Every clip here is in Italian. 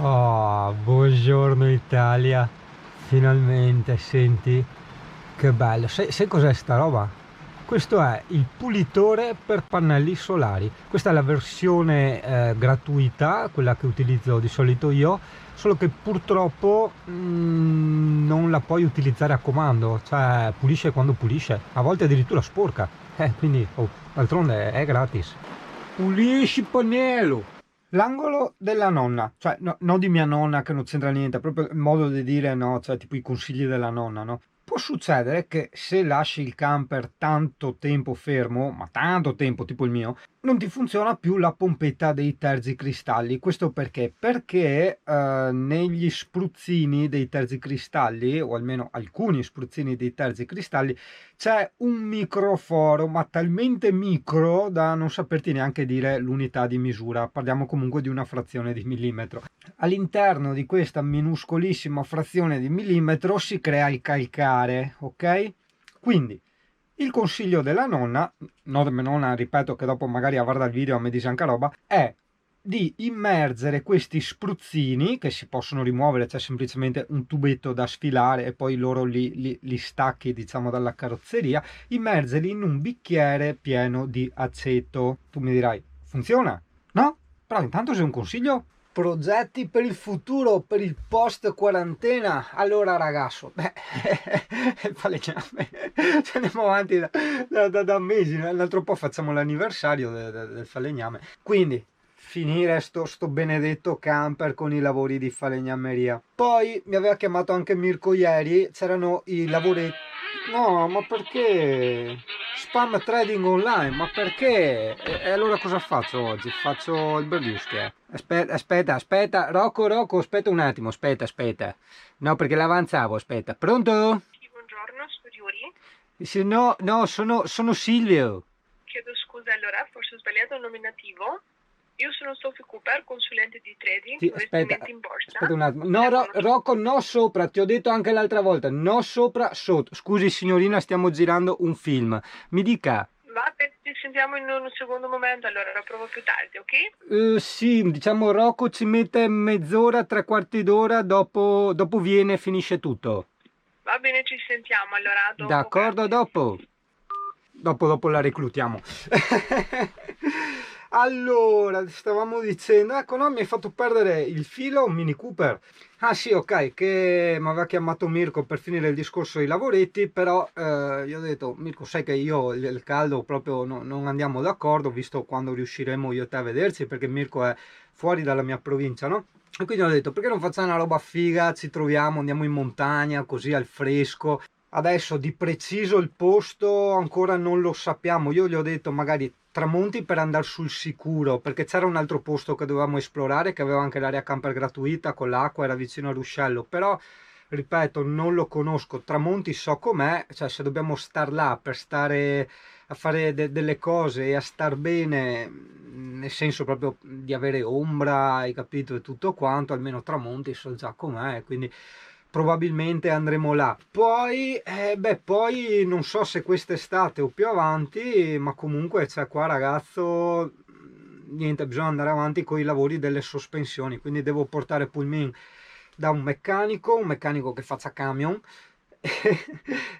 Oh, buongiorno Italia, finalmente, senti che bello. Sai cos'è sta roba? Questo è il pulitore per pannelli solari. Questa è la versione gratuita, quella che utilizzo di solito io, solo che purtroppo non la puoi utilizzare a comando, cioè pulisce quando pulisce, a volte addirittura sporca. Quindi, d'altronde è gratis. Pulisci pannello! L'angolo della nonna, cioè no di mia nonna che non c'entra niente, proprio il modo di dire, no, cioè tipo i consigli della nonna, no? Può succedere che se lasci il camper tanto tempo fermo, ma tanto tempo, tipo il mio, non ti funziona più la pompetta dei terzicristalli. Questo perché? Perché negli spruzzini dei terzicristalli, o almeno alcuni spruzzini dei terzicristalli, c'è un microforo, ma talmente micro da non saperti neanche dire l'unità di misura. Parliamo comunque di una frazione di millimetro. All'interno di questa minuscolissima frazione di millimetro si crea il calcare, ok? Quindi il consiglio della nonna, nonna, ripeto che dopo magari avrà il video e mi dice anche roba, è di immergere questi spruzzini che si possono rimuovere, c'è semplicemente un tubetto da sfilare e poi loro li stacchi, diciamo, dalla carrozzeria, immergerli in un bicchiere pieno di aceto. Tu mi dirai, funziona? No? Però intanto c'è un consiglio. Progetti per il futuro, per il post quarantena. Allora ragazzo, falegname, ci andiamo avanti da mesi, l'altro po' facciamo l'anniversario del falegname. Quindi finire sto benedetto camper con i lavori di falegnameria. Poi mi aveva chiamato anche Mirko ieri, c'erano i lavori. No, ma perché? Spam trading online, ma perché? E allora cosa faccio oggi? Faccio il Berluschi. Aspetta, Rocco, aspetta un attimo, aspetta. No, perché l'avanzavo, aspetta. Pronto? Sì, buongiorno, superiori. No, sono Silvio. Chiedo scusa, allora, forse ho sbagliato il nominativo. Io sono Sophie Cooper, consulente di trading, Sì, investimenti in borsa. aspetta un attimo. No, Rocco, no sopra, ti ho detto anche l'altra volta, no sopra, sotto. Scusi signorina, stiamo girando un film. Mi dica. Va bene, ci sentiamo in un secondo momento, allora lo provo più tardi, ok? Sì, diciamo Rocco ci mette mezz'ora, tre quarti d'ora, dopo viene e finisce tutto. Va bene, ci sentiamo, allora, a dopo, D'accordo, grazie. dopo. Dopo la reclutiamo. Allora, stavamo dicendo, ecco, no, mi hai fatto perdere il filo, un Mini Cooper. Ah sì, ok, che mi aveva chiamato Mirko per finire il discorso dei lavoretti, però gli ho detto, Mirko, sai che io il caldo proprio non andiamo d'accordo, visto quando riusciremo io e te a vederci, perché Mirko è fuori dalla mia provincia, no? E quindi ho detto, perché non facciamo una roba figa, ci troviamo, andiamo in montagna, così al fresco. Adesso di preciso il posto ancora non lo sappiamo. Io gli ho detto magari Tramonti per andare sul sicuro, perché c'era un altro posto che dovevamo esplorare, che aveva anche l'area camper gratuita con l'acqua, era vicino a Ruscello, però ripeto, non lo conosco. Tramonti so com'è, cioè se dobbiamo star là per stare a fare delle cose e a star bene, nel senso proprio di avere ombra, hai capito, e tutto quanto, almeno Tramonti so già com'è, quindi probabilmente andremo là. Poi non so se quest'estate o più avanti, ma comunque c'è qua ragazzo, niente, bisogna andare avanti con i lavori delle sospensioni, quindi devo portare Pullman da un meccanico che faccia camion,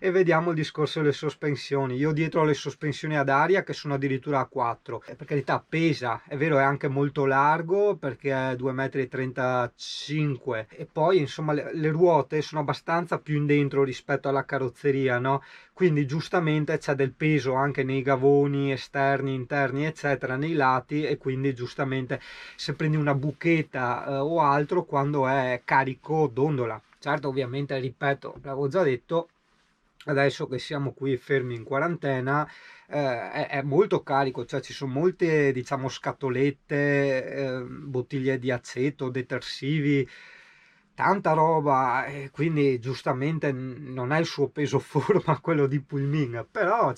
e vediamo il discorso delle sospensioni. Io dietro ho le sospensioni ad aria che sono addirittura a 4, per carità pesa, è vero, è anche molto largo perché è 2,35 m, e poi insomma le ruote sono abbastanza più in dentro rispetto alla carrozzeria, no? Quindi giustamente c'è del peso anche nei gavoni esterni, interni eccetera, nei lati, e quindi giustamente se prendi una buchetta o altro, quando è carico dondola. Certo, ovviamente, ripeto, l'avevo già detto, adesso che siamo qui fermi in quarantena, è molto carico, cioè ci sono molte, diciamo, scatolette, bottiglie di aceto, detersivi, tanta roba, e quindi giustamente non è il suo peso forma quello di Pulmin, però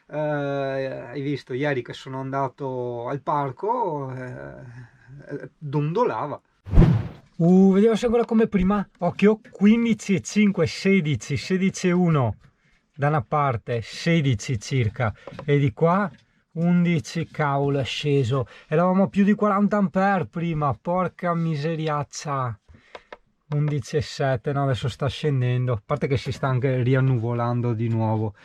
hai visto ieri che sono andato al parco, dondolava. Vediamo se ancora come prima. Occhio, 15,5, 16, 16,1 da una parte, 16 circa, e di qua 11, cavolo, è sceso. Eravamo a più di 40 ampere prima, porca miseriaccia. 11,7, no, adesso sta scendendo. A parte che si sta anche riannuvolando di nuovo.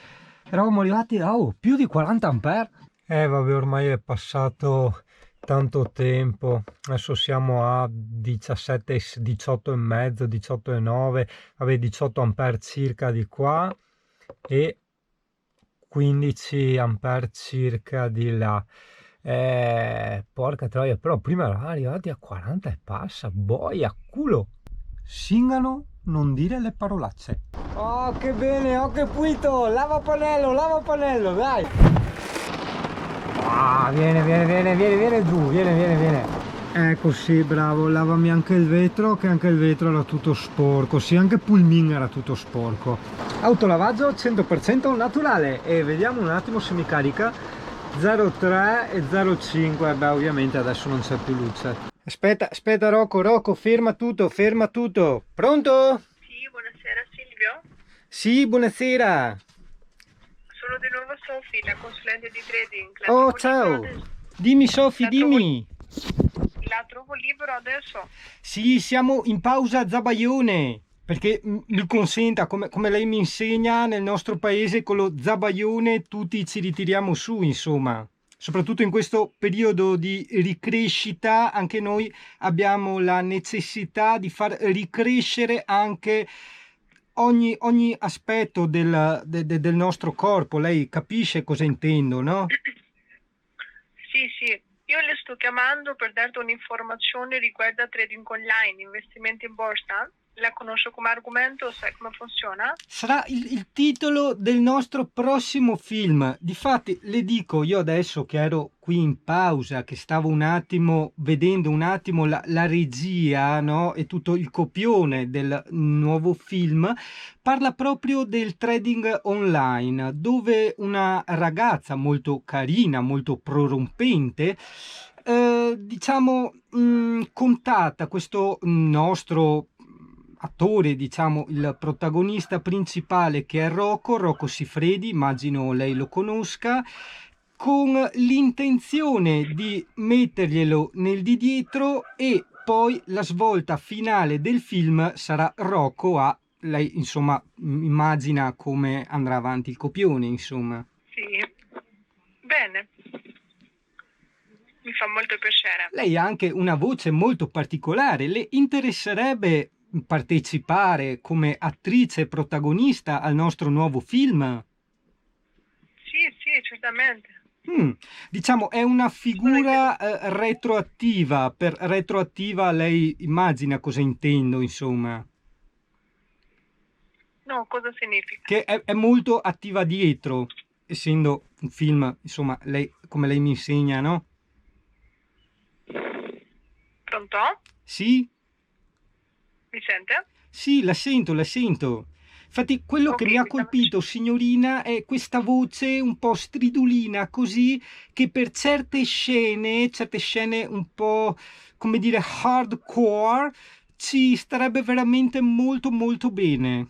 Eravamo arrivati a più di 40 ampere. Vabbè, ormai è passato tanto tempo. Adesso siamo a 17, 18 e mezzo, 18,9, vabbè, 18 ampere circa di qua e 15 ampere circa di là. Porca troia, però prima eravamo arrivati a 40 e passa, boia, culo. Singano, non dire le parolacce. Oh, che bene, oh, che pulito, lavapannello, dai. Ah, viene giù, viene. Ecco, sì, bravo, lavami anche il vetro, che anche il vetro era tutto sporco, sì, anche Pulmin era tutto sporco. Autolavaggio 100% naturale e vediamo un attimo se mi carica. 0,3 e 0,5, beh, ovviamente adesso non c'è più luce. Aspetta Rocco, ferma tutto. Pronto? Sì, buonasera Silvio. Sì, buonasera. Sono di nuovo Sophie, la consulente di trading. Oh, ciao. Dimmi Sophie, dimmi. La trovo libero adesso? Sì, siamo in pausa a Zabaione, perché mi consenta, come lei mi insegna, nel nostro paese con lo Zabaione tutti ci ritiriamo su, insomma. Soprattutto in questo periodo di ricrescita, anche noi abbiamo la necessità di far ricrescere anche ogni aspetto del nostro corpo. Lei capisce cosa intendo, no? Sì, io le sto chiamando per darti un'informazione riguardo a trading online, investimenti in borsa. La conosco come argomento, sai come funziona? Sarà il titolo del nostro prossimo film. Difatti le dico, io adesso che ero qui in pausa, che stavo un attimo vedendo la regia, no? E tutto il copione del nuovo film, parla proprio del trading online, dove una ragazza molto carina, molto prorompente, diciamo, contatta questo nostro attore, diciamo il protagonista principale, che è Rocco Siffredi, immagino lei lo conosca, con l'intenzione di metterglielo nel di dietro, e poi la svolta finale del film sarà Rocco a lei, insomma, immagina come andrà avanti il copione, insomma. Sì, bene, mi fa molto piacere. Lei ha anche una voce molto particolare, le interesserebbe partecipare come attrice protagonista al nostro nuovo film? Sì, certamente. Diciamo è una figura retroattiva. Per retroattiva lei immagina cosa intendo, insomma? No, cosa significa? Che è molto attiva dietro, essendo un film, insomma, lei, come lei mi insegna, no? Pronto? Sì? Mi sente? Sì, la sento. Infatti quello che mi ha colpito, signorina, è questa voce un po' stridulina, così, che per certe scene un po', come dire, hardcore, ci starebbe veramente molto molto bene.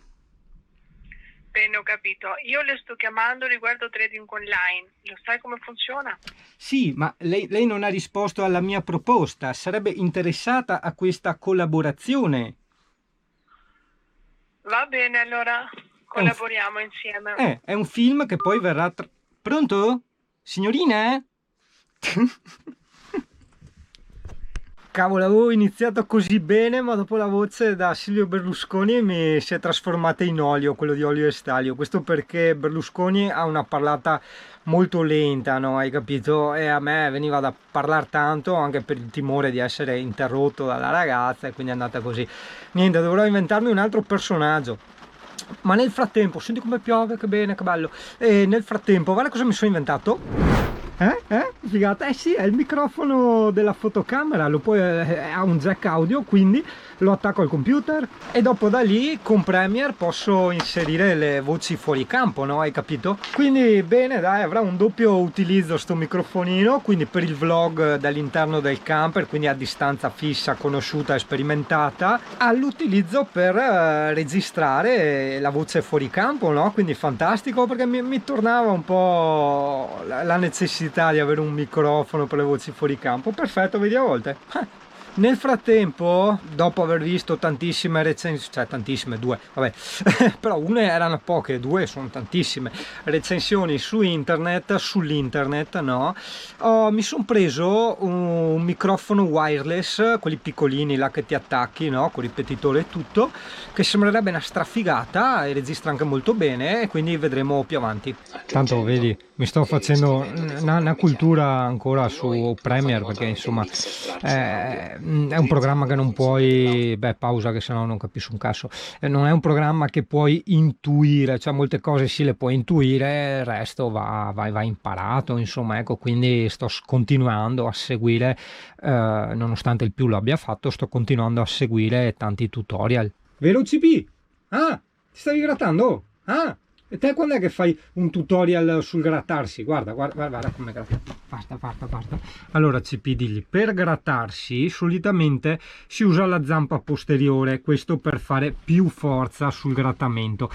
Bene, ho capito. Io le sto chiamando riguardo trading online. Lo sai come funziona? Sì, ma lei non ha risposto alla mia proposta. Sarebbe interessata a questa collaborazione? Va bene, allora collaboriamo insieme. È un film che poi verrà... Pronto? Signorina? Cavolo, avevo iniziato così bene, ma dopo la voce da Silvio Berlusconi mi si è trasformata in olio, quello di Olio e Stalio. Questo perché Berlusconi ha una parlata molto lenta, no? Hai capito? E a me veniva da parlare tanto, anche per il timore di essere interrotto dalla ragazza, e quindi è andata così. Niente, dovrò inventarmi un altro personaggio. Ma nel frattempo, senti come piove, che bene, che bello. E nel frattempo, guarda cosa mi sono inventato. Figata? Sì, è il microfono della fotocamera, ha un jack audio, quindi lo attacco al computer e dopo da lì con Premiere posso inserire le voci fuori campo, no? Hai capito? Quindi bene, dai, avrà un doppio utilizzo sto microfonino, quindi per il vlog dall'interno del camper, quindi a distanza fissa, conosciuta e sperimentata, all'utilizzo per registrare la voce fuori campo, no? Quindi fantastico, perché mi tornava un po' la necessità necessità di avere un microfono per le voci fuori campo. Perfetto, vedi a volte. Nel frattempo, dopo aver visto tantissime recensioni, cioè tantissime, 2, vabbè, però une erano poche, 2 sono tantissime recensioni su internet, sull'internet, no? Mi sono preso un microfono wireless, quelli piccolini là che ti attacchi, no? Con ripetitore e tutto, che sembrerebbe una strafigata e registra anche molto bene, e quindi vedremo più avanti. Tanto vedi, mi sto facendo una cultura ancora su Premiere, perché insomma è un programma che non puoi, pausa che sennò non capisco un cazzo, non è un programma che puoi intuire, cioè molte cose sì le puoi intuire, il resto va imparato, insomma, ecco, quindi sto continuando a seguire, nonostante il più lo abbia fatto, sto continuando a seguire tanti tutorial. Vero CP? Ah, ti stavi grattando? Ah! E te quando è che fai un tutorial sul grattarsi? Guarda come gratta. Basta. Allora CP, digli, per grattarsi solitamente si usa la zampa posteriore, questo per fare più forza sul grattamento.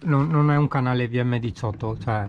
Non è un canale VM18, cioè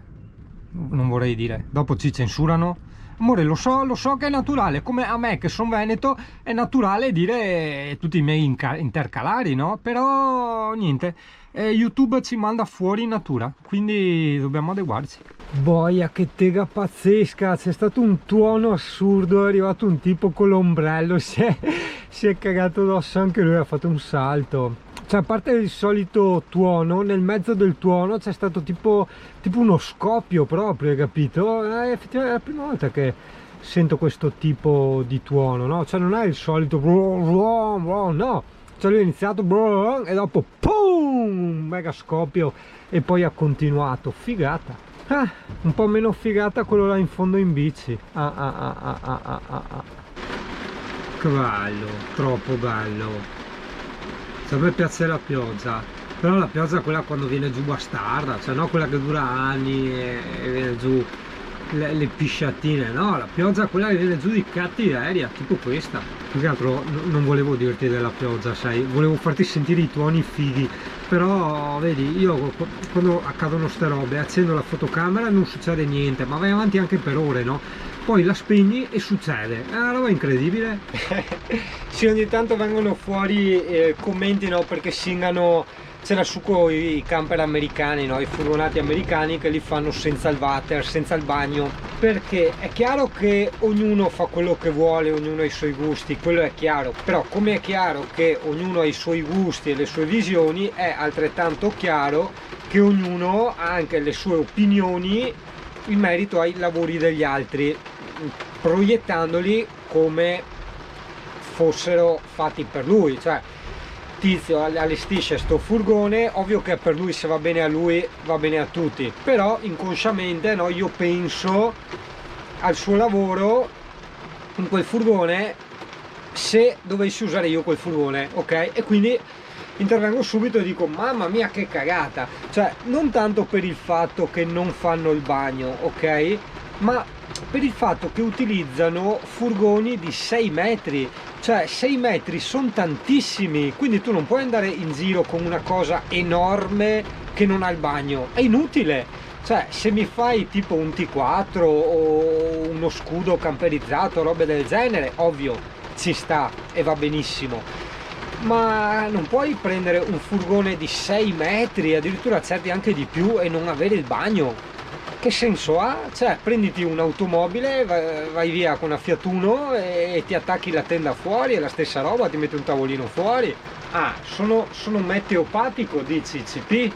non vorrei dire, dopo ci censurano. Amore, lo so che è naturale, come a me che sono veneto è naturale dire tutti i miei intercalari, no? Però niente, YouTube ci manda fuori in natura, quindi dobbiamo adeguarci. Boia, che tega pazzesca, c'è stato un tuono assurdo, è arrivato un tipo con l'ombrello, si è cagato addosso anche lui, ha fatto un salto. Cioè, a parte il solito tuono, nel mezzo del tuono c'è stato tipo uno scoppio proprio, hai capito? Effettivamente è la prima volta che sento questo tipo di tuono, no? Cioè non è il solito no, cioè lui ha iniziato e dopo pum, mega scoppio, e poi ha continuato. Figata. Un po' meno figata quello là in fondo in bici. Che bello, troppo bello. A me piace la pioggia, però la pioggia è quella quando viene giù bastarda, cioè no quella che dura anni e viene giù le pisciatine, no, la pioggia è quella che viene giù di cattiveria, tipo questa. Più che altro non volevo dirti della pioggia, sai, volevo farti sentire i tuoni fighi, però vedi, io quando accadono ste robe accendo la fotocamera e non succede niente, ma vai avanti anche per ore, no? Poi la spegni e succede, è una roba incredibile. Sì, ogni tanto vengono fuori commenti, no, perché singano, c'era su i camper americani, no, i furgonati americani che li fanno senza il water, senza il bagno, perché è chiaro che ognuno fa quello che vuole, ognuno ha i suoi gusti, quello è chiaro, però come è chiaro che ognuno ha i suoi gusti e le sue visioni, è altrettanto chiaro che ognuno ha anche le sue opinioni in merito ai lavori degli altri, proiettandoli come fossero fatti per lui. Cioè, Tizio allestisce sto furgone, ovvio che per lui, se va bene a lui va bene a tutti, però inconsciamente, no, io penso al suo lavoro in quel furgone se dovessi usare io quel furgone, ok? E quindi intervengo subito e dico mamma mia che cagata, cioè non tanto per il fatto che non fanno il bagno, ok? Ma per il fatto che utilizzano furgoni di 6 metri, cioè 6 metri sono tantissimi, quindi tu non puoi andare in giro con una cosa enorme che non ha il bagno, è inutile. Cioè, se mi fai tipo un T4 o uno scudo camperizzato, robe del genere, ovvio, ci sta e va benissimo, ma non puoi prendere un furgone di 6 metri, addirittura certi anche di più, e non avere il bagno. Che senso ha? Cioè, prenditi un'automobile, vai via con una Fiat Uno e ti attacchi la tenda fuori, è la stessa roba, ti metti un tavolino fuori. Ah, sono meteopatico, dici CP?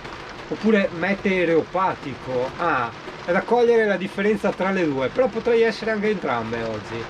Oppure meteoropatico? Ah, è da cogliere la differenza tra le due, però potrei essere anche entrambe oggi.